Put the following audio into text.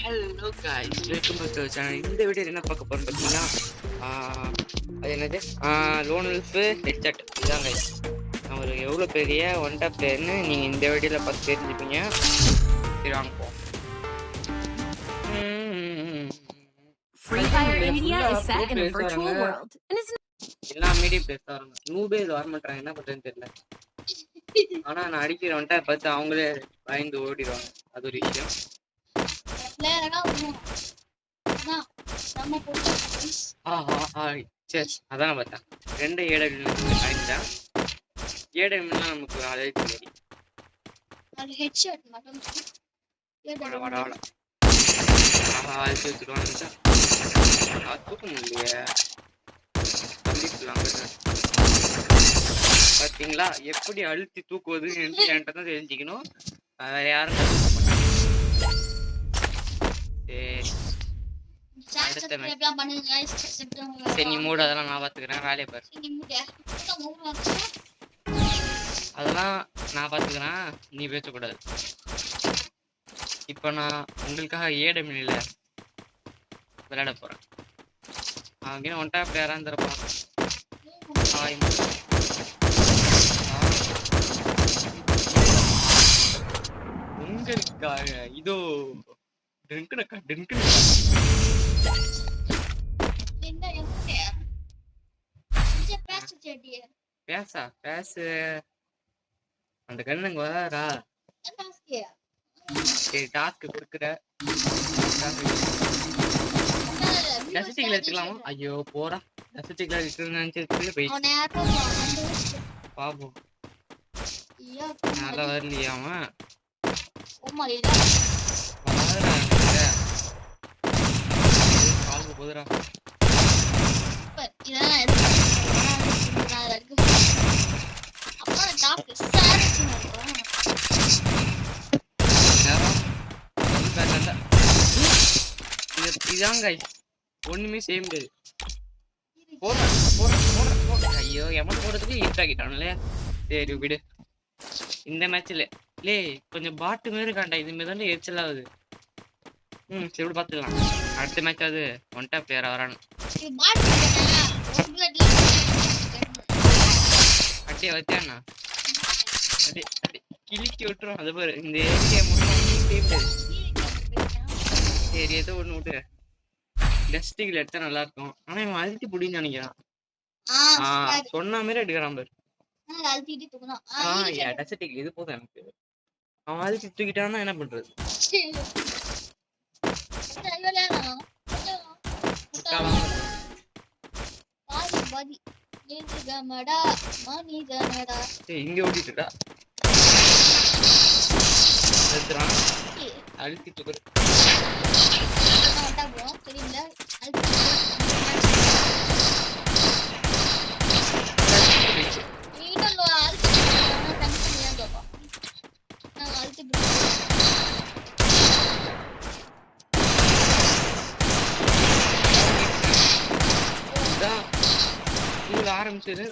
Hello guys, welcome back to channel. இந்த video என்ன பார்க்க போறோம் பார்த்தீங்கன்னா, அது என்னது லோன் உல்ஃப் ஹெட்செட் இதுதான் கைஸ். அவர் எவ்வளோ பெரிய ஒன் டாப் பிளேயர்னு நீங்கள் இந்த வீடியோவில் பார்த்து தெரிஞ்சுப்பீங்க. சரி வாங்க போவோம். எல்லாம் மீடியம் பிளேஸ் தான் வராங்க. நூபே இது வர மாட்டாங்க, என்ன பண்ணுறதுன்னு தெரியல. ஆனால் நான் அடிக்கிற ஒன் டாப் பார்த்து அவங்களே பயந்து ஓடிடுவாங்க. அது ஒரு விஷயம். அதான் பார்த்தேன். 2 ஏடபிள்யூ அடிச்சேன். ஏடபிள்யூனா நமக்கு அதே தெரியும். பார்த்தீங்களா எப்படி அழுத்தி தூக்குவது என்கிட்ட தான் தெரிஞ்சுக்கணும். வேற யாரும் சரி நீ மூடு, அதெல்லாம் நான் பாத்துக்கிறேன். வேலையை பாரு, அதெல்லாம் நான் பாத்துக்கிறேன், நீ பேசக்கூடாது. இப்ப நான் உங்களுக்காக ஏடமில்ல விளையாட போறேன். அவங்க ஒன் டாப் பிளேயரா இருந்திருப்பான். உங்களுக்காக இதோ பேசு அந்த கண்ணுங்க வராரா? சரி டாஸ்க் கொடுக்குற டெசர்ட்டிக்ல எடுத்துக்கலாமா? ஐயோ போறா, டெசர்ட்டிக்ல நினைச்சிட்டு போயிடுச்சு. பாப்போம் நல்லா வரலையாமா. காலுக்கு போதுரா. ஒண்ணுமே செய்ய முடியாது. ஐயோ எமன் போடுறதுக்கு ஈட்டாக்கிட்டான்ல. சரி விடு. இந்த மேட்ச்ல கொஞ்சம் பாட்டு மாரி காண்டா, இது மாரி தான் எரிச்சல் ஆகுது. சரி விடு, பாத்துக்கலாம். அடுத்த மேட்ச் அது ஒன் டாப் பிளேயரா வரானு அட்டியா வச்சானா கிழிக்கி விட்டுரும். அது பாரு, இந்த ஏரியா மட்டும். சரி ஏதோ ஒண்ணு விட்டு டஸ்டிகள் எடுத்தா நல்லா இருக்கும். ஆனா இவன் அழுத்தி புடின்னு நினைக்கிறான். சொன்ன மாதிரி எடுக்கிறான் பாரு. டஸ்டிகள் இது போதும் எனக்கு. அவன் அழுத்தி தூக்கிட்டான்னா என்ன பண்றது? இங்க ஓட்டிட்டுடா அழுத்தி தூக்குற. ஆரம்பிச்சது